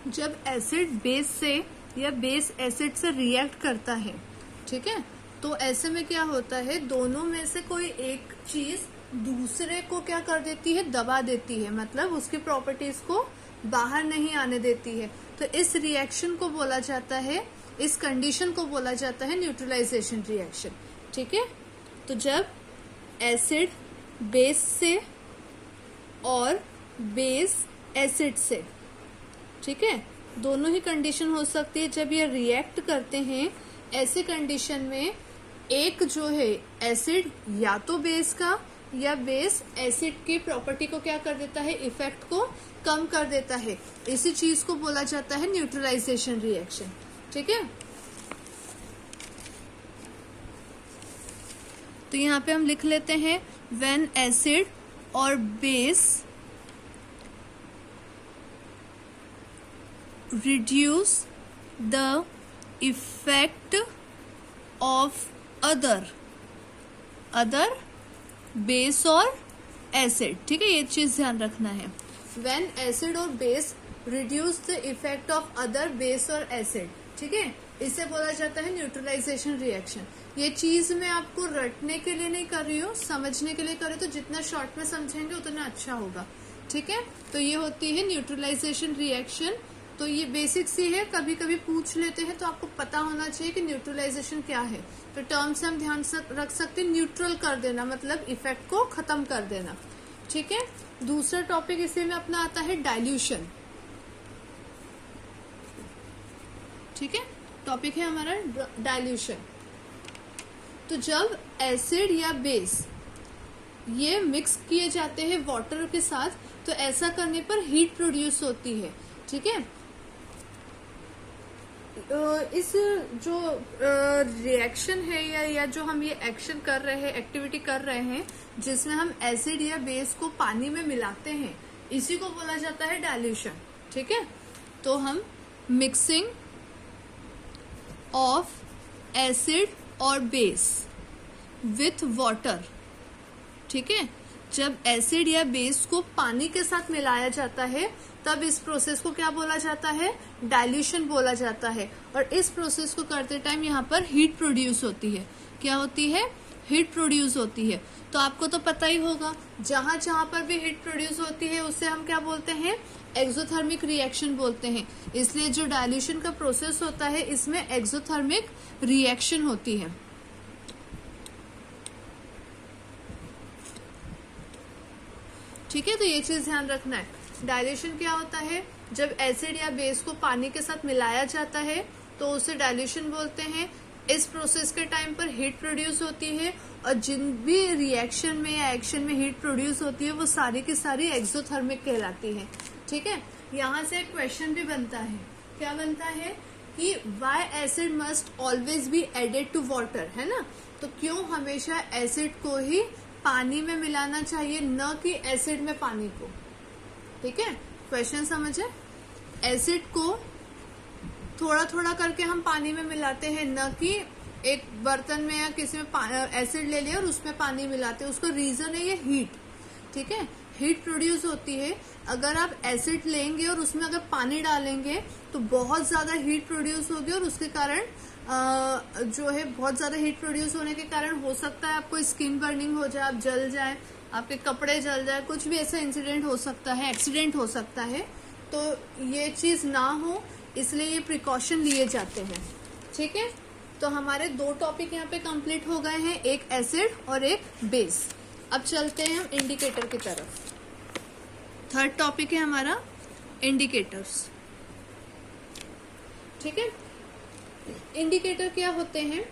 जब acid base से या बेस एसिड से रिएक्ट करता है, ठीक है, तो ऐसे में क्या होता है, दोनों में से कोई एक चीज दूसरे को क्या कर देती है, दबा देती है, मतलब उसकी प्रॉपर्टीज को बाहर नहीं आने देती है। तो इस रिएक्शन को बोला जाता है, इस कंडीशन को बोला जाता है न्यूट्रलाइजेशन रिएक्शन। ठीक है, तो जब एसिड बेस से और बेस एसिड से, ठीक है, दोनों ही कंडीशन हो सकती है जब ये रिएक्ट करते हैं। ऐसे कंडीशन में एक जो है एसिड या तो बेस का या बेस एसिड की प्रॉपर्टी को क्या कर देता है, इफेक्ट को कम कर देता है। इसी चीज को बोला जाता है न्यूट्रलाइजेशन रिएक्शन। ठीक है, तो यहाँ पे हम लिख लेते हैं व्हेन एसिड और base reduce the effect of other base और acid। ठीक है, ये चीज ध्यान रखना है। when acid और base reduce the effect of other base और acid, ठीक है, इसे बोला जाता है न्यूट्रलाइजेशन रिएक्शन। ये चीज मैं आपको रटने के लिए नहीं कर रही हूँ, समझने के लिए कर रही हूँ, तो जितना शॉर्ट में समझेंगे उतना अच्छा होगा। ठीक है, तो ये होती है न्यूट्रलाइजेशन रिएक्शन। तो ये बेसिक सी है, कभी कभी पूछ लेते हैं, तो आपको पता होना चाहिए कि न्यूट्रलाइजेशन क्या है। तो टर्म से हम ध्यान रख सकते हैं, न्यूट्रल कर देना मतलब इफेक्ट को खत्म कर देना। ठीक है, दूसरा टॉपिक इसी में अपना आता है डाइल्यूशन। ठीक है, टॉपिक है हमारा डाइल्यूशन। तो जब एसिड या बेस ये मिक्स किए जाते हैं वाटर के साथ, तो ऐसा करने पर हीट प्रोड्यूस होती है। ठीक है, इस जो रिएक्शन है या जो हम ये एक्शन कर रहे हैं, एक्टिविटी कर रहे हैं, जिसमें हम एसिड या बेस को पानी में मिलाते हैं, इसी को बोला जाता है डाइल्यूशन। ठीक है, तो हम मिक्सिंग ऑफ एसिड और बेस विथ वाटर, ठीक है, जब एसिड या बेस को पानी के साथ मिलाया जाता है, तब इस प्रोसेस को क्या बोला जाता है, डाइल्यूशन बोला जाता है। और इस प्रोसेस को करते टाइम यहाँ पर हीट प्रोड्यूस होती है। क्या होती है, हीट प्रोड्यूस होती है। तो आपको तो पता ही होगा, जहां जहां पर भी हीट प्रोड्यूस होती है उसे हम क्या बोलते हैं, एक्सोथर्मिक रिएक्शन बोलते हैं। इसलिए जो डाइल्यूशन का प्रोसेस होता है, इसमें एक्सोथर्मिक रिएक्शन होती है। ठीक है, तो ये चीज ध्यान रखना है। डाइल्यूशन क्या होता है, जब एसिड या बेस को पानी के साथ मिलाया जाता है तो उसे डाइल्यूशन बोलते हैं। इस प्रोसेस के टाइम पर हीट प्रोड्यूस होती है, और जिन भी रिएक्शन में या एक्शन में हीट प्रोड्यूस होती है वो सारी की सारी एक्सोथर्मिक कहलाती है। ठीक है, यहाँ से एक क्वेश्चन भी बनता है। क्या बनता है कि why acid must always be added to water, है ना। तो क्यों हमेशा एसिड को ही पानी में मिलाना चाहिए, न कि एसिड में पानी को। ठीक है, क्वेश्चन समझे। एसिड को थोड़ा थोड़ा करके हम पानी में मिलाते हैं, न कि एक बर्तन में या किसी में एसिड ले लिया और उसमें पानी मिलाते हैं। उसका रीजन है ये हीट। ठीक है, हीट प्रोड्यूस होती है। अगर आप एसिड लेंगे और उसमें अगर पानी डालेंगे तो बहुत ज्यादा हीट प्रोड्यूस होगी, और उसके कारण जो है बहुत ज्यादा हीट प्रोड्यूस होने के कारण हो सकता है आपको स्किन बर्निंग हो जाए, आप जल जाए, आपके कपड़े जल जाए, कुछ भी ऐसा इंसिडेंट हो सकता है, एक्सीडेंट हो सकता है। तो ये चीज ना हो, इसलिए ये प्रिकॉशन लिए जाते हैं। ठीक है, तो हमारे दो टॉपिक यहाँ पे कंप्लीट हो गए हैं, एक एसिड और एक बेस। अब चलते हैं हम इंडिकेटर की तरफ। थर्ड टॉपिक है हमारा इंडिकेटर्स। ठीक है, इंडिकेटर क्या होते हैं,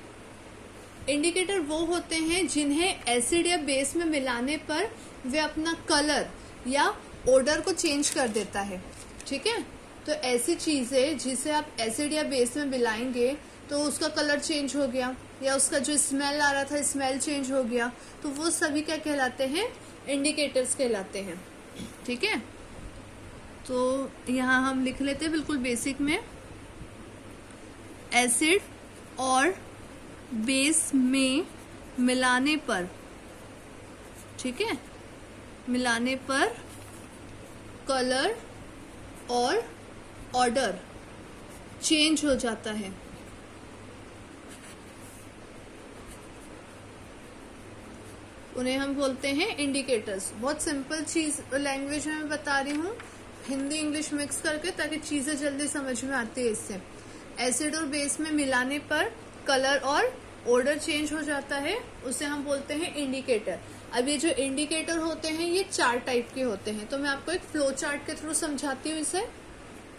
इंडिकेटर वो होते हैं जिन्हें एसिड या बेस में मिलाने पर वे अपना कलर या ओडर को चेंज कर देता है। ठीक है, तो ऐसी चीजें जिसे आप एसिड या बेस में मिलाएंगे तो उसका कलर चेंज हो गया, या उसका जो स्मेल आ रहा था स्मेल चेंज हो गया, तो वो सभी क्या कहलाते हैं, इंडिकेटर्स कहलाते हैं। ठीक है, तो यहाँ हम लिख लेते हैं बिल्कुल बेसिक में, एसिड और बेस में मिलाने पर, ठीक है, मिलाने पर कलर और ऑर्डर चेंज हो जाता है, उन्हें हम बोलते हैं इंडिकेटर्स। बहुत सिंपल चीज लैंग्वेज में मैं बता रही हूँ, हिंदी इंग्लिश मिक्स करके, ताकि चीजें जल्दी समझ में आती है इससे। एसिड और बेस में मिलाने पर कलर और ऑर्डर चेंज हो जाता है, उसे हम बोलते हैं इंडिकेटर। अब ये जो इंडिकेटर होते हैं ये 4 टाइप के होते हैं, तो मैं आपको एक फ्लो चार्ट के थ्रू समझाती हूँ इसे।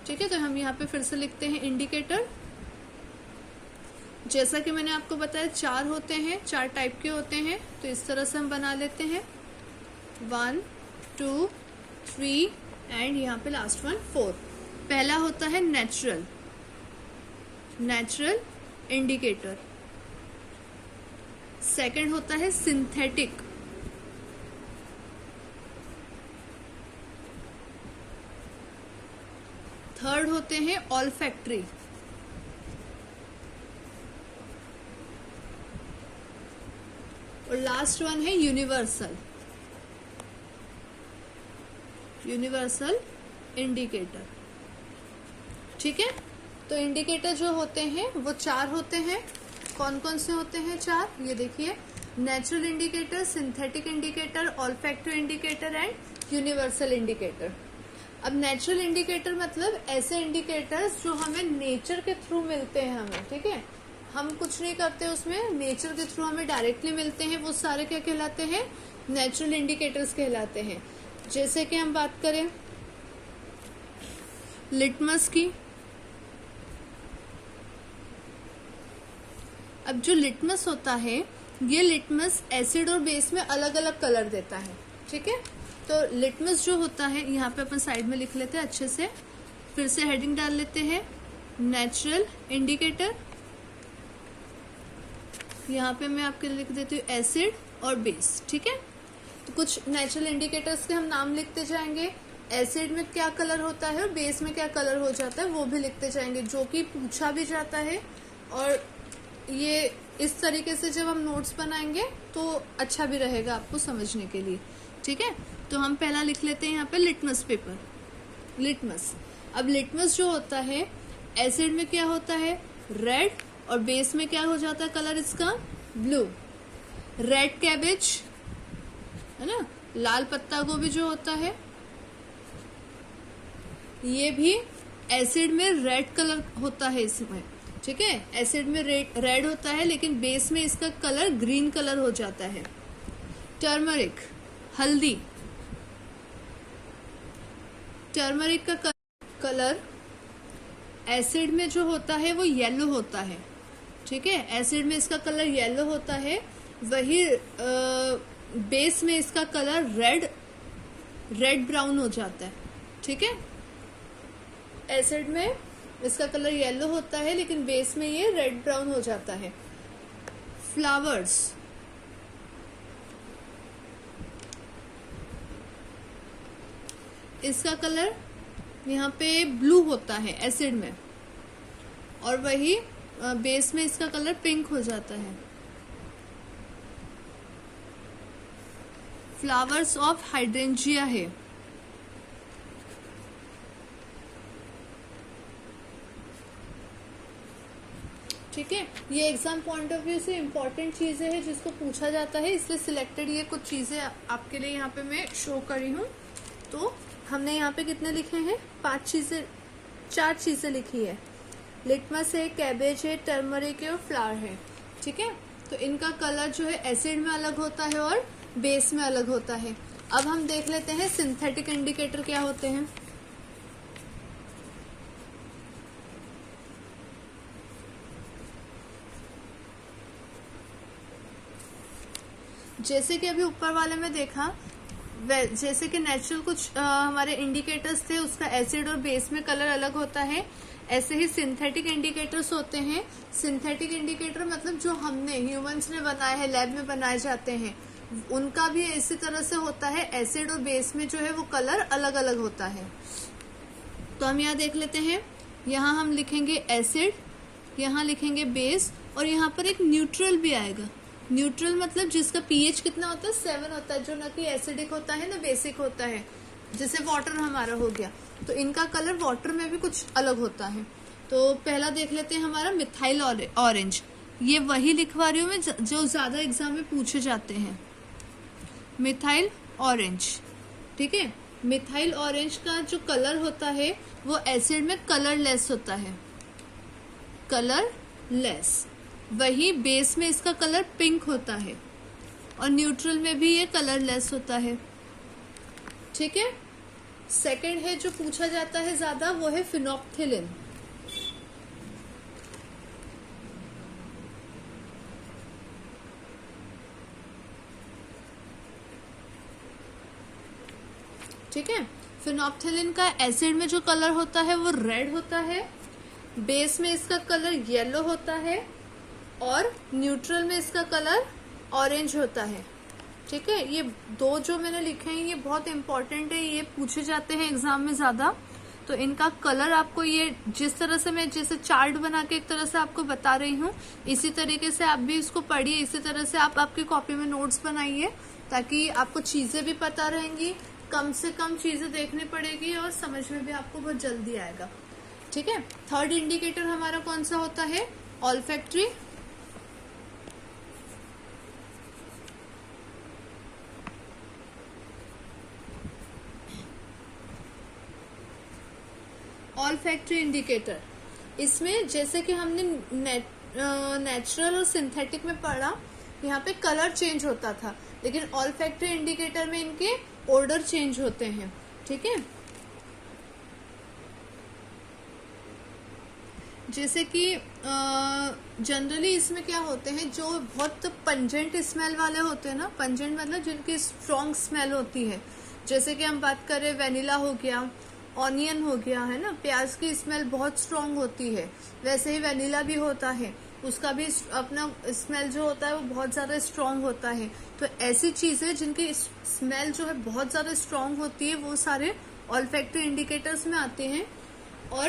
ठीक है, तो हम यहाँ पे फिर से लिखते हैं इंडिकेटर। जैसा कि मैंने आपको बताया 4 होते हैं, 4 टाइप के होते हैं, तो इस तरह से हम बना लेते हैं 1 2 3 एंड यहाँ पे लास्ट वन 4। पहला होता है नेचुरल इंडिकेटर। सेकंड होता है सिंथेटिक, थर्ड होते हैं ऑल्फैक्टरी, और लास्ट वन है यूनिवर्सल इंडिकेटर। ठीक है, तो इंडिकेटर जो होते हैं वो 4 होते हैं। कौन कौन से होते हैं 4? ये देखिए, natural indicator, synthetic indicator, olfactory indicator and universal indicator. अब नेचुरल इंडिकेटर मतलब ऐसे इंडिकेटर्स जो हमें नेचर के थ्रू मिलते हैं हमें। ठीक है, हम कुछ नहीं करते उसमें, नेचर के थ्रू हमें डायरेक्टली मिलते हैं, वो सारे क्या कहलाते हैं? नेचुरल इंडिकेटर्स कहलाते हैं। जैसे कि हम बात करें लिटमस की। अब जो लिटमस होता है, ये लिटमस एसिड और बेस में अलग अलग कलर देता है। ठीक है, तो लिटमस जो होता है, यहाँ पे अपन साइड में लिख लेते हैं अच्छे से, फिर से हेडिंग डाल लेते हैं नेचुरल इंडिकेटर। यहाँ पे मैं आपके लिख देती हूँ एसिड और बेस। ठीक है, तो कुछ नेचुरल इंडिकेटर्स के हम नाम लिखते जाएंगे। एसिड में क्या कलर होता है और बेस में क्या कलर हो जाता है वो भी लिखते जाएंगे, जो कि पूछा भी जाता है। और ये इस तरीके से जब हम नोट्स बनाएंगे तो अच्छा भी रहेगा आपको समझने के लिए। ठीक है, तो हम पहला लिख लेते हैं यहाँ पे लिटमस पेपर, लिटमस। अब लिटमस जो होता है, एसिड में क्या होता है? रेड, और बेस में क्या हो जाता है कलर इसका? ब्लू। रेड कैबेज है ना, लाल पत्ता गोभी जो होता है, ये भी एसिड में रेड कलर होता है इसमें। ठीक है, एसिड में रेड होता है, लेकिन बेस में इसका कलर ग्रीन कलर हो जाता है। टर्मरिक, हल्दी, टर्मरिक का कलर एसिड में जो होता है वो येलो होता है। ठीक है, एसिड में इसका कलर येलो होता है, वही बेस में इसका कलर रेड ब्राउन हो जाता है। ठीक है, एसिड में इसका कलर येलो होता है, लेकिन बेस में ये रेड ब्राउन हो जाता है। फ्लावर्स, इसका कलर यहाँ पे ब्लू होता है एसिड में, और वही बेस में इसका कलर पिंक हो जाता है। फ्लावर्स ऑफ हाइड्रेंजिया है। ठीक है, ये एग्जाम पॉइंट ऑफ व्यू से इम्पोर्टेंट चीजें हैं जिसको पूछा जाता है, इसलिए सिलेक्टेड ये कुछ चीजें आपके लिए यहाँ पे मैं शो करी हूँ। तो हमने यहाँ पे कितने लिखे हैं? 4 चीजें लिखी है। लिटमस है, कैबेज है, टर्मरिक है और फ्लावर है। ठीक है, तो इनका कलर जो है एसिड में अलग होता है और बेस में अलग होता है। अब हम देख लेते हैं सिंथेटिक इंडिकेटर क्या होते हैं। जैसे कि अभी ऊपर वाले में देखा, जैसे कि नेचुरल कुछ हमारे इंडिकेटर्स थे, उसका एसिड और बेस में कलर अलग होता है, ऐसे ही सिंथेटिक इंडिकेटर्स होते हैं। सिंथेटिक इंडिकेटर मतलब जो हमने ह्यूमंस ने बनाए हैं, लैब में बनाए जाते हैं, उनका भी इसी तरह से होता है। एसिड और बेस में जो है वो कलर अलग अलग होता है। तो हम यहाँ देख लेते हैं, यहाँ हम लिखेंगे एसिड, यहाँ लिखेंगे बेस, और यहाँ पर एक न्यूट्रल भी आएगा। न्यूट्रल मतलब जिसका पीएच कितना होता है? 7 होता है, जो ना कि एसिडिक होता है ना बेसिक होता है, जैसे वाटर हमारा हो गया। तो इनका कलर वाटर में भी कुछ अलग होता है। तो पहला देख लेते हैं हमारा मिथाइल ऑरेंज। ये वही लिखवा रही हूँ मैं जो ज्यादा एग्जाम में पूछे जाते हैं, मिथाइल ऑरेंज। ठीक है, मिथाइल ऑरेंज का जो कलर होता है वो एसिड में कलरलेस होता है, कलरलेस। वही बेस में इसका कलर पिंक होता है और न्यूट्रल में भी ये कलरलेस होता है। ठीक है, सेकंड है जो पूछा जाता है ज्यादा, वो है फिनोप्थिलिन। ठीक है, फिनोप्थिलिन का एसिड में जो कलर होता है वो रेड होता है, बेस में इसका कलर येलो होता है और न्यूट्रल में इसका कलर ऑरेंज होता है। ठीक है, ये दो जो मैंने लिखे हैं ये बहुत इंपॉर्टेंट है, ये पूछे जाते हैं एग्जाम में ज्यादा। तो इनका कलर आपको ये जिस तरह से मैं जैसे चार्ट बना के एक तरह से आपको बता रही हूँ, इसी तरीके से आप भी इसको पढ़िए, इसी तरह से आप आपकी कॉपी में नोट्स बनाइए ताकि आपको चीजें भी पता रहेंगी, कम से कम चीजें देखनी पड़ेगी और समझ में भी आपको बहुत जल्दी आएगा। ठीक है, थर्ड इंडिकेटर हमारा कौन सा होता है, ऑल्फैक्टरी। ऑल्फैक्टरी इंडिकेटर, इसमें जैसे कि हमने नेचुरल और सिंथेटिक में पढ़ा, यहाँ पे कलर चेंज होता था, लेकिन ऑल्फैक्टरी इंडिकेटर में इनके ऑर्डर चेंज होते हैं। ठीक है, जैसे कि जनरली इसमें क्या होते हैं, जो बहुत पंजेंट स्मेल वाले होते हैं ना, पंजेंट मतलब जिनकी स्ट्रॉन्ग स्मेल होती है, जैसे कि हम बात करें वेनिला हो गया, ऑनियन हो गया, है ना, प्याज की स्मेल बहुत स्ट्रॉन्ग होती है, वैसे ही वेनिला भी होता है, उसका भी अपना स्मेल जो होता है वो बहुत ज्यादा स्ट्रॉन्ग होता है। तो ऐसी चीजें जिनकी स्मेल जो है बहुत ज्यादा स्ट्रॉन्ग होती है वो सारे ऑल्फैक्टरी इंडिकेटर्स में आते हैं। और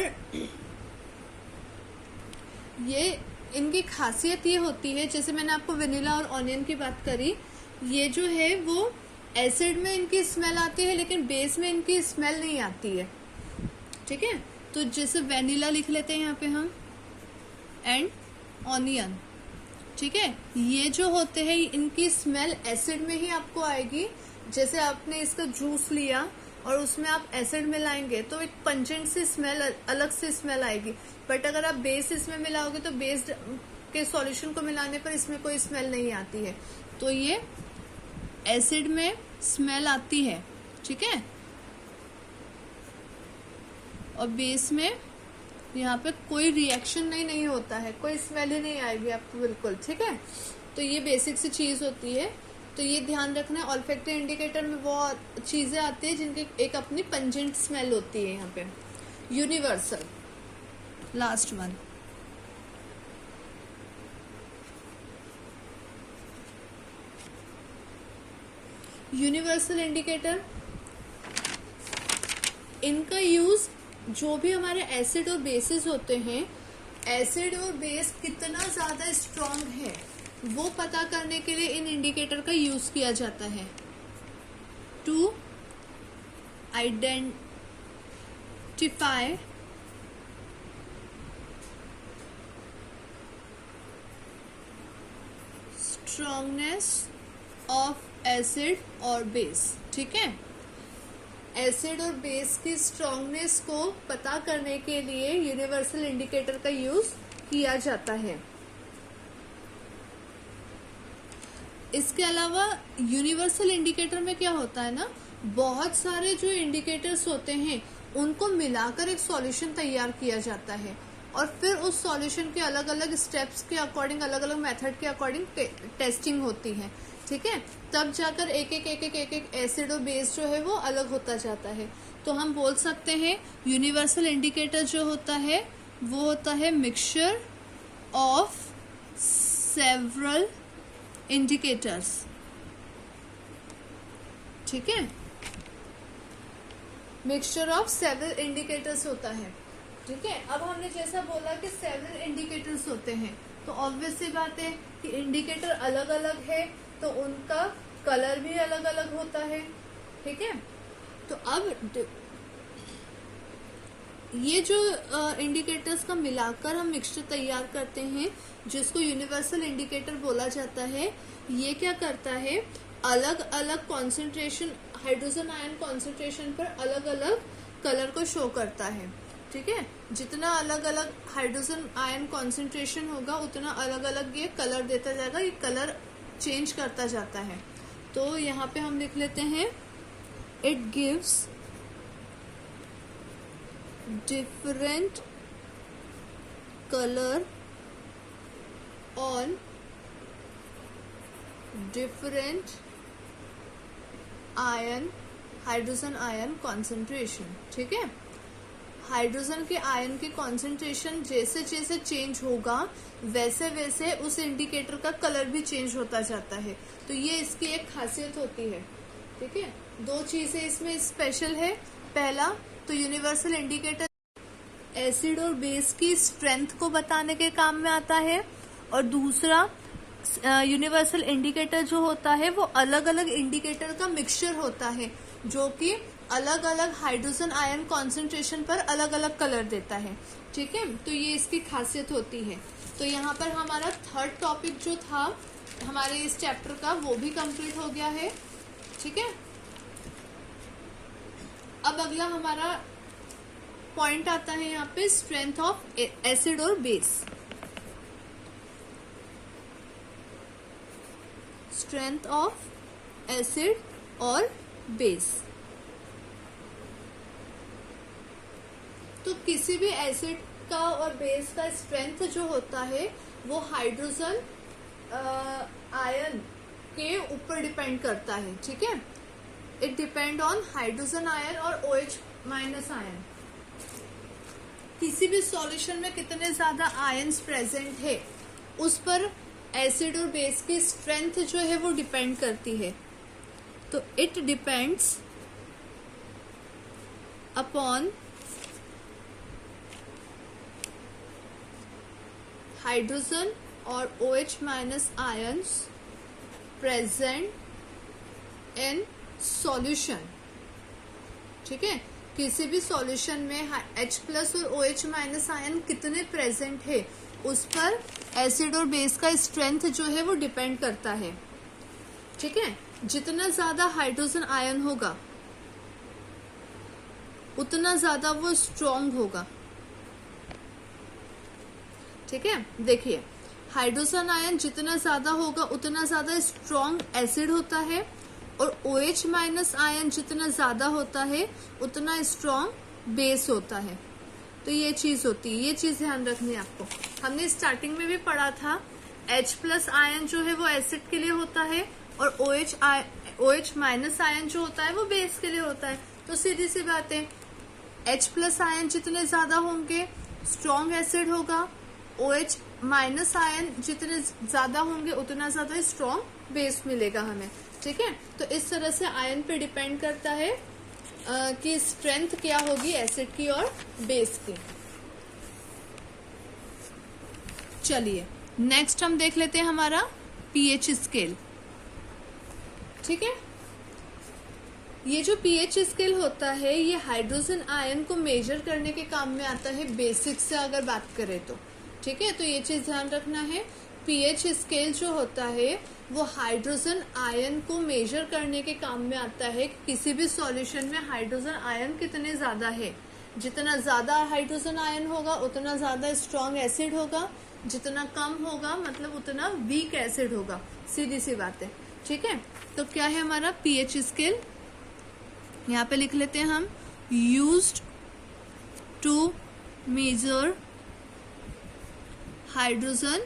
ये इनकी खासियत ये होती है, जैसे मैंने आपको वेनिला और ऑनियन की बात करी, ये जो है वो एसिड में इनकी स्मेल आती है लेकिन बेस में इनकी स्मेल नहीं आती है। ठीक है, तो जैसे वेनिला लिख लेते हैं यहाँ पे हम, एंड ऑनियन। ठीक है, ये जो होते हैं इनकी स्मेल एसिड में ही आपको आएगी। जैसे आपने इसका जूस लिया और उसमें आप एसिड मिलाएंगे तो एक पंजेंट सी स्मेल, अलग से स्मेल आएगी, बट अगर आप बेस इसमें मिलाओगे तो बेस के सॉल्यूशन को मिलाने पर इसमें कोई स्मेल नहीं आती है। तो ये एसिड में स्मेल आती है। ठीक है, और बेस में यहाँ पे कोई रिएक्शन नहीं होता है, कोई स्मेल ही नहीं आएगी आपको बिल्कुल। ठीक है, तो ये बेसिक सी चीज होती है, तो ये ध्यान रखना है। ऑल्फैक्टरी इंडिकेटर में वो चीजें आती है जिनकी एक अपनी पंजेंट स्मेल होती है। यहाँ पे universal, last one, universal indicator. इनका यूज जो भी हमारे एसिड और बेसिस होते हैं, एसिड और बेस कितना ज्यादा स्ट्रॉन्ग है वो पता करने के लिए इन इंडिकेटर का यूज किया जाता है, to identify strongness of acid और बेस। ठीक है, एसिड और बेस की स्ट्रॉन्गनेस को पता करने के लिए यूनिवर्सल इंडिकेटर का यूज किया जाता है। इसके अलावा यूनिवर्सल इंडिकेटर में क्या होता है ना, बहुत सारे जो इंडिकेटर्स होते हैं उनको मिलाकर एक सॉल्यूशन तैयार किया जाता है और फिर उस सॉल्यूशन के अलग अलग स्टेप्स के अकॉर्डिंग, अलग अलग मेथड के अकॉर्डिंग टेस्टिंग होती है। ठीक है, तब जाकर एक एक एसिड और बेस जो है वो अलग होता जाता है। तो हम बोल सकते हैं यूनिवर्सल इंडिकेटर जो होता है वो होता है मिक्सचर ऑफ सेवरल इंडिकेटर्स। ठीक है, मिक्सचर ऑफ सेवरल इंडिकेटर्स होता है। ठीक है, अब हमने जैसा बोला कि सेवरल इंडिकेटर्स होते हैं, तो ऑब्वियस सी बात है कि इंडिकेटर अलग अलग है तो उनका कलर भी अलग अलग होता है। ठीक है, तो अब ये जो इंडिकेटर्स का मिलाकर हम मिक्सचर तैयार करते हैं, जिसको यूनिवर्सल इंडिकेटर बोला जाता है, ये क्या करता है, अलग अलग कॉन्सेंट्रेशन, हाइड्रोजन आयन कॉन्सेंट्रेशन पर अलग अलग कलर को शो करता है। ठीक है, जितना अलग अलग हाइड्रोजन आयन कॉन्सेंट्रेशन होगा उतना अलग अलग ये कलर देता जाएगा, ये कलर चेंज करता जाता है। तो यहाँ पे हम लिख लेते हैं, it gives different colour on different ion, hydrogen ion concentration. ठीक है, हाइड्रोजन के आयन की कॉन्सेंट्रेशन जैसे जैसे चेंज होगा वैसे वैसे उस इंडिकेटर का कलर भी चेंज होता जाता है। तो ये इसकी एक खासियत होती है। ठीक है, दो चीजें इसमें स्पेशल है। पहला तो यूनिवर्सल इंडिकेटर एसिड और बेस की स्ट्रेंथ को बताने के काम में आता है, और दूसरा यूनिवर्सल इंडिकेटर जो होता है वो अलग अलग इंडिकेटर का मिक्सचर होता है, जो कि अलग अलग हाइड्रोजन आयन कॉन्सेंट्रेशन पर अलग अलग कलर देता है। ठीक है, तो ये इसकी खासियत होती है। तो यहाँ पर हमारा थर्ड टॉपिक जो था हमारे इस चैप्टर का वो भी कंप्लीट हो गया है। ठीक है, अब अगला हमारा पॉइंट आता है यहाँ पे स्ट्रेंथ ऑफ एसिड और बेस। स्ट्रेंथ ऑफ एसिड और बेस। तो किसी भी एसिड का और बेस का स्ट्रेंथ जो होता है वो हाइड्रोजन आयन के ऊपर डिपेंड करता है। ठीक है, it depend on hydrogen ion और OH माइनस आयन। किसी भी सॉल्यूशन में कितने ज्यादा आयन्स प्रेजेंट है उस पर एसिड और बेस की स्ट्रेंथ जो है वो डिपेंड करती है। तो इट डिपेंड्स अपॉन हाइड्रोजन और OH minus ions present in solution. ठीक है, किसी भी सॉल्यूशन में H प्लस और OH माइनस आयन कितने प्रेजेंट है उस पर एसिड और बेस का स्ट्रेंथ जो है वो डिपेंड करता है। ठीक है, जितना ज्यादा हाइड्रोजन आयन होगा उतना ज्यादा वो स्ट्रॉन्ग होगा। ठीक है, देखिए हाइड्रोजन आयन जितना ज्यादा होगा उतना ज्यादा स्ट्रॉन्ग एसिड होता है, और OH माइनस आयन जितना ज्यादा होता है उतना स्ट्रॉन्ग बेस होता है। तो ये चीज होती है, ये चीज ध्यान रखनी है आपको। हमने स्टार्टिंग में भी पढ़ा था H प्लस आयन जो है वो एसिड के लिए होता है, और OH माइनस आयन जो होता है वो बेस के लिए होता है। तो सीधी सी बात है, H प्लस आयन जितने ज्यादा होंगे स्ट्रॉन्ग एसिड होगा, OH माइनस आयन जितने ज्यादा होंगे उतना ज्यादा स्ट्रॉन्ग बेस मिलेगा हमें। ठीक है, तो इस तरह से आयन पे डिपेंड करता है कि स्ट्रेंथ क्या होगी एसिड की और बेस की। चलिए नेक्स्ट हम देख लेते हैं हमारा पीएच स्केल। ठीक है, ये जो पीएच स्केल होता है ये हाइड्रोजन आयन को मेजर करने के काम में आता है, बेसिक से अगर बात करें तो। ठीक है, तो ये चीज ध्यान रखना है, पीएच स्केल जो होता है वो हाइड्रोजन आयन को मेजर करने के काम में आता है। किसी भी सॉल्यूशन में हाइड्रोजन आयन कितने ज्यादा है, जितना ज्यादा हाइड्रोजन आयन होगा उतना ज्यादा स्ट्रॉन्ग एसिड होगा, जितना कम होगा मतलब उतना वीक एसिड होगा। सीधी सी बात है। ठीक है, तो क्या है हमारा पीएच स्केल, यहाँ पे लिख लेते हैं हम, used to measure hydrogen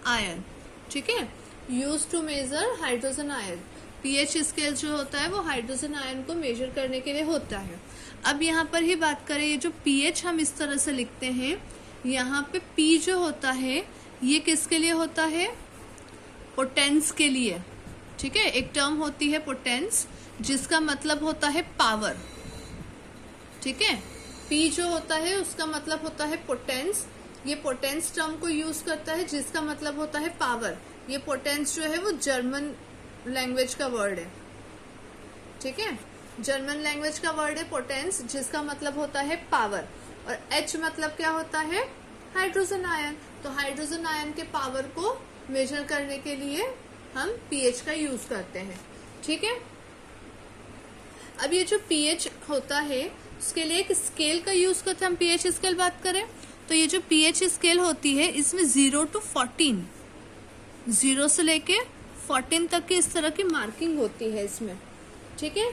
ion. ठीक है, use to measure hydrogen ion. PH scale जो होता है वो हाइड्रोजन आयन को मेजर करने के लिए होता है। अब यहाँ पर ही बात करें, ये जो पीएच हम इस तरह से लिखते हैं, यहाँ पे पी जो होता है ये किसके लिए होता है, पोटेंस के लिए। ठीक है, एक टर्म होती है पोटेंस जिसका मतलब होता है पावर। ठीक है, पी जो होता है उसका मतलब होता है पोटेंस। ये पोटेंस टर्म को यूज करता है जिसका मतलब होता है पावर। ये पोटेंस जो है वो जर्मन लैंग्वेज का वर्ड है। ठीक है, जर्मन लैंग्वेज का वर्ड है पोटेंस, जिसका मतलब होता है पावर। और H मतलब क्या होता है, हाइड्रोजन आयन। तो हाइड्रोजन आयन के पावर को मेजर करने के लिए हम pH का यूज करते हैं, ठीक है। अब ये जो pH होता है उसके लिए एक स्केल का यूज करते हैं। हम pH स्केल बात करें तो ये जो pH स्केल होती है इसमें 0 to 14, 0 से लेके 14 तक की इस तरह की मार्किंग होती है इसमें, ठीक है।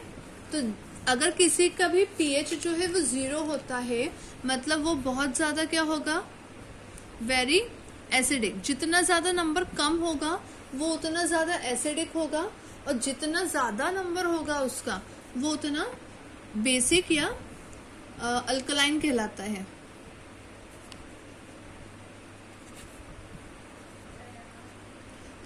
तो अगर किसी का भी pH जो है वो 0 होता है मतलब वो बहुत ज्यादा क्या होगा, वेरी एसिडिक। जितना ज्यादा नंबर कम होगा वो उतना ज्यादा एसिडिक होगा, और जितना ज्यादा नंबर होगा उसका वो उतना बेसिक या अल्कलाइन कहलाता है।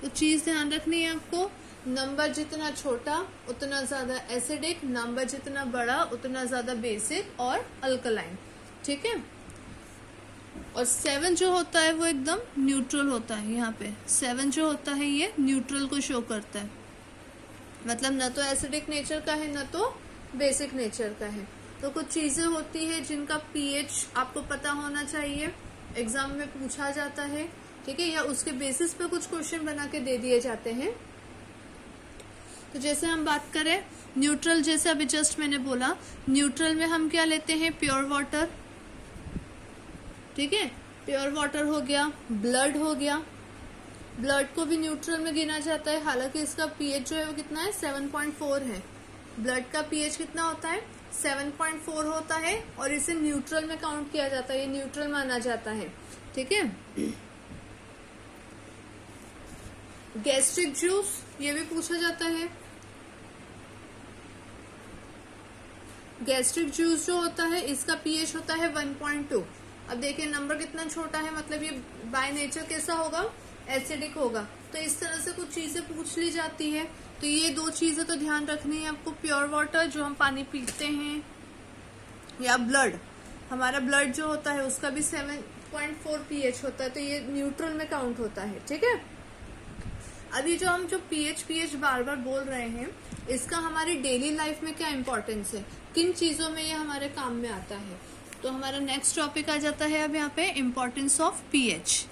तो चीज ध्यान रखनी है आपको, नंबर जितना छोटा उतना ज्यादा एसिडिक, नंबर जितना बड़ा उतना ज्यादा बेसिक और अल्कलाइन, ठीक है। और 7 जो होता है वो एकदम न्यूट्रल होता है। यहाँ पे 7 जो होता है ये न्यूट्रल को शो करता है, मतलब न तो एसिडिक नेचर का है न तो बेसिक नेचर का है। तो कुछ चीजें होती है जिनका pH आपको पता होना चाहिए, एग्जाम में पूछा जाता है, ठीक है, या उसके बेसिस पे कुछ क्वेश्चन बना के दे दिए जाते हैं। तो जैसे हम बात करें न्यूट्रल, जैसे अभी जस्ट मैंने बोला न्यूट्रल में हम क्या लेते हैं, प्योर वाटर, ठीक है। प्योर वाटर हो गया, ब्लड हो गया, ब्लड को भी न्यूट्रल में गिना जाता है। हालांकि इसका pH जो है वो कितना है, 7.4 है। ब्लड का pH कितना होता है, 7.4 होता है, और इसे न्यूट्रल में काउंट किया जाता है, ये न्यूट्रल माना जाता है, ठीक है। गैस्ट्रिक जूस ये भी पूछा जाता है। गैस्ट्रिक जूस जो होता है इसका pH होता है 1.2। अब देखिए नंबर कितना छोटा है, मतलब ये बाय नेचर कैसा होगा, एसिडिक होगा। तो इस तरह से कुछ चीजें पूछ ली जाती है। तो ये दो चीजें तो ध्यान रखनी है आपको, प्योर वाटर जो हम पानी पीते हैं, या ब्लड, हमारा ब्लड जो होता है उसका भी 7.4 pH होता है, तो ये न्यूट्रल में काउंट होता है, ठीक है। अभी जो हम pH बार बार बोल रहे हैं, इसका हमारी डेली लाइफ में क्या इंपॉर्टेंस है, किन चीजों में ये हमारे काम में आता है। तो हमारा नेक्स्ट टॉपिक आ जाता है अब यहाँ पे इम्पोर्टेंस ऑफ pH।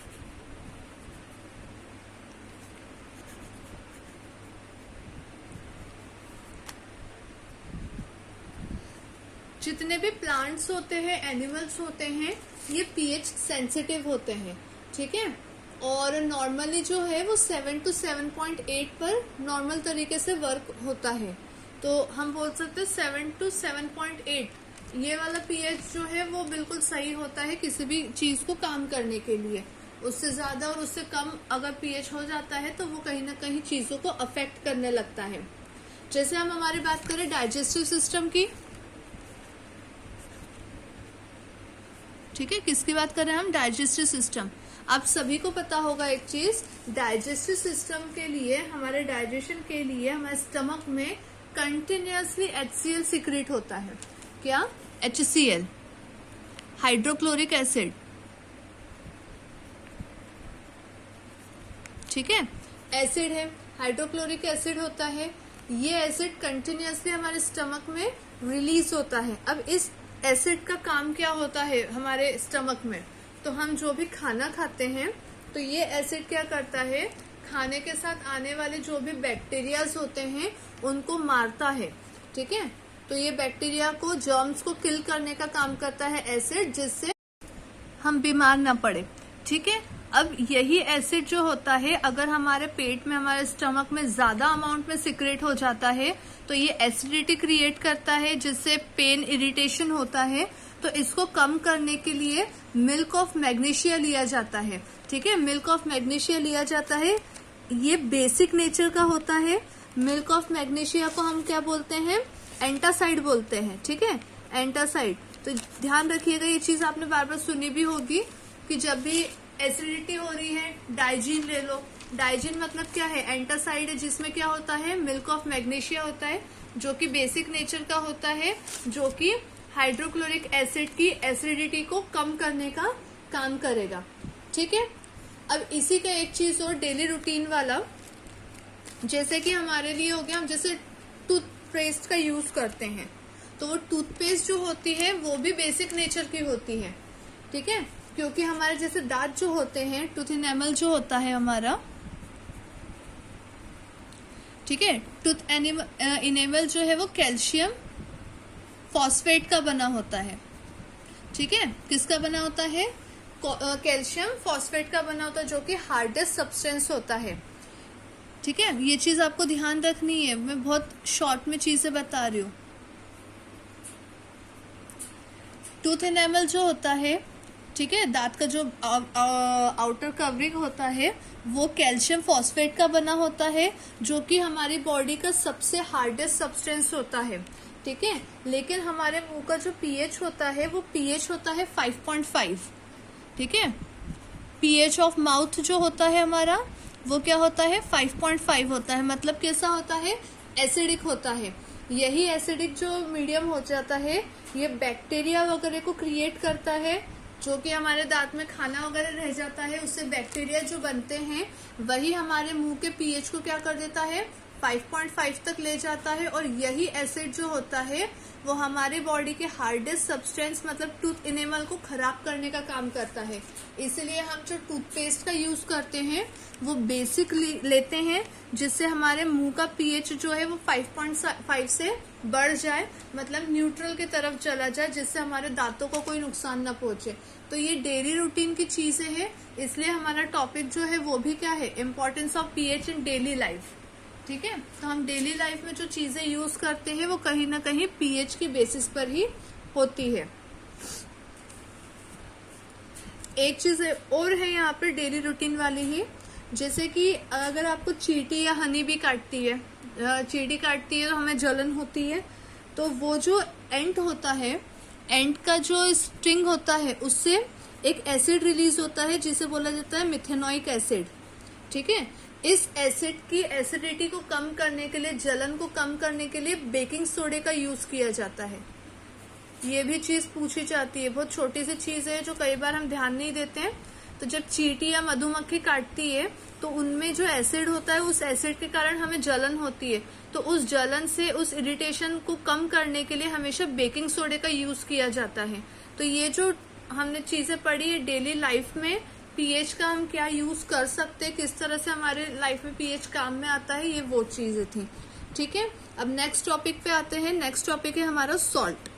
जितने भी प्लांट्स होते हैं, एनिमल्स होते हैं, ये pH सेंसिटिव होते हैं, ठीक है। और नॉर्मली जो है वो 7 to 7.8 पर नॉर्मल तरीके से वर्क होता है। तो हम बोल सकते हैं 7 to 7.8 ये वाला pH जो है वो बिल्कुल सही होता है किसी भी चीज को काम करने के लिए। उससे ज्यादा और उससे कम अगर pH हो जाता है तो वो कहीं ना कहीं चीजों को अफेक्ट करने लगता है। जैसे हम हमारी बात करें डाइजेस्टिव सिस्टम की, ठीक है, किसकी बात कर रहे हैं हम, डाइजेस्टिव सिस्टम। आप सभी को पता होगा एक चीज, डाइजेस्टिव सिस्टम के लिए, हमारे डाइजेशन के लिए हमारे स्टमक में कंटिन्यूअसली HCl सीक्रेट होता है। क्या, HCl, हाइड्रोक्लोरिक एसिड, ठीक है, एसिड है, हाइड्रोक्लोरिक एसिड होता है। ये एसिड कंटिन्यूअसली हमारे स्टमक में रिलीज होता है। अब इस एसिड का काम क्या होता है हमारे स्टमक में, तो हम जो भी खाना खाते हैं तो ये एसिड क्या करता है, खाने के साथ आने वाले जो भी बैक्टीरियाज होते हैं उनको मारता है, ठीक है। तो ये बैक्टीरिया को, जर्म्स को किल करने का काम करता है एसिड, जिससे हम बीमार ना पड़े, ठीक है। अब यही एसिड जो होता है अगर हमारे पेट में, हमारे स्टमक में ज्यादा अमाउंट में सिक्रेट हो जाता है तो ये एसिडिटी क्रिएट करता है, जिससे पेन, इरिटेशन होता है। तो इसको कम करने के लिए मिल्क ऑफ मैग्नीशिया लिया जाता है, ठीक है, मिल्क ऑफ मैग्नीशिया लिया जाता है। ये बेसिक नेचर का होता है। मिल्क ऑफ मैग्नीशिया को हम क्या बोलते हैं, एंटासाइड बोलते हैं, ठीक है, एंटासाइड। तो ध्यान रखिएगा, ये चीज आपने बार बार सुनी भी होगी कि जब भी एसिडिटी हो रही है, डाइजीन ले लो। डाइजीन मतलब क्या है, एंटासाइड है, जिसमें क्या होता है, मिल्क ऑफ मैग्नीशिया होता है, जो कि बेसिक नेचर का होता है, जो कि हाइड्रोक्लोरिक एसिड की एसिडिटी को कम करने का काम करेगा, ठीक है। अब इसी का एक चीज और डेली रूटीन वाला, जैसे कि हमारे लिए हो गया, हम जैसे टूथपेस्ट का यूज करते हैं तो वो टूथपेस्ट जो होती है वो भी बेसिक नेचर की होती है, ठीक है, क्योंकि हमारे जैसे दांत जो होते हैं, टूथ एनेमल जो होता है हमारा, ठीक है, टूथ एनेमल जो है वो कैल्शियम फॉस्फेट का बना होता है, ठीक है, किसका बना होता है, कैल्शियम फॉस्फेट का बना होता है, जो कि हार्डेस्ट सब्सटेंस होता है, ठीक है। ये चीज आपको ध्यान रखनी है, मैं बहुत शॉर्ट में चीजें बता रही हूँ। टूथ एनेमल जो होता है, ठीक है, दांत का जो आउटर कवरिंग होता है वो कैल्शियम फॉस्फेट का बना होता है, जो कि हमारी बॉडी का सबसे हार्डेस्ट सब्सटेंस होता है, ठीक है। लेकिन हमारे मुंह का जो पीएच होता है वो पीएच होता है 5.5, ठीक है। पीएच ऑफ माउथ जो होता है हमारा वो क्या होता है, 5.5 होता है, मतलब कैसा होता है, एसिडिक होता है। यही एसिडिक जो मीडियम हो जाता है ये बैक्टीरिया वगैरह को क्रिएट करता है, जो कि हमारे दांत में खाना वगैरह रह जाता है, उससे बैक्टीरिया जो बनते हैं वही हमारे मुंह के पीएच को क्या कर देता है, 5.5 तक ले जाता है। और यही एसिड जो होता है वो हमारी बॉडी के हार्डेस्ट सब्सटेंस मतलब टूथ इनेमल को खराब करने का काम करता है। इसलिए हम जो टूथपेस्ट का यूज करते हैं वो बेसिक लेते हैं, जिससे हमारे मुंह का पीएच जो है वो 5.5 से बढ़ जाए, मतलब न्यूट्रल की तरफ चला जाए, जिससे हमारे दांतों को कोई नुकसान न पहुंचे। तो ये डेली रूटीन की चीजें हैं, इसलिए हमारा टॉपिक जो है वो भी क्या है, importance of pH in daily life, ठीक है। तो हम डेली लाइफ में जो चीजें यूज करते हैं वो कहीं ना कहीं पीएच की बेसिस पर ही होती है। एक चीज और है यहाँ पर डेली रूटीन वाली ही, जैसे कि अगर आपको चींटी या हनी भी काटती है, चींटी काटती है तो हमें जलन होती है, तो वो जो एंट होता है, एंट का जो स्टिंग होता है उससे एक एसिड रिलीज होता है जिसे बोला जाता है मिथेनोइक एसिड, ठीक है। इस एसिड की एसिडिटी को कम करने के लिए, जलन को कम करने के लिए बेकिंग सोडे का यूज किया जाता है। ये भी चीज पूछी जाती है, बहुत छोटी सी चीज है जो कई बार हम ध्यान नहीं देते हैं। तो जब चींटी या मधुमक्खी काटती है तो उनमें जो एसिड होता है उस एसिड के कारण हमें जलन होती है, तो उस जलन से, उस इरिटेशन को कम करने के लिए हमेशा बेकिंग सोडे का यूज किया जाता है। तो ये जो हमने चीजें पढ़ी है डेली लाइफ में, पीएच का हम क्या यूज कर सकते हैं, किस तरह से हमारे लाइफ में पीएच काम में आता है, ये वो चीजें थी, ठीक है। अब नेक्स्ट टॉपिक पे आते हैं। नेक्स्ट टॉपिक है हमारा सॉल्ट।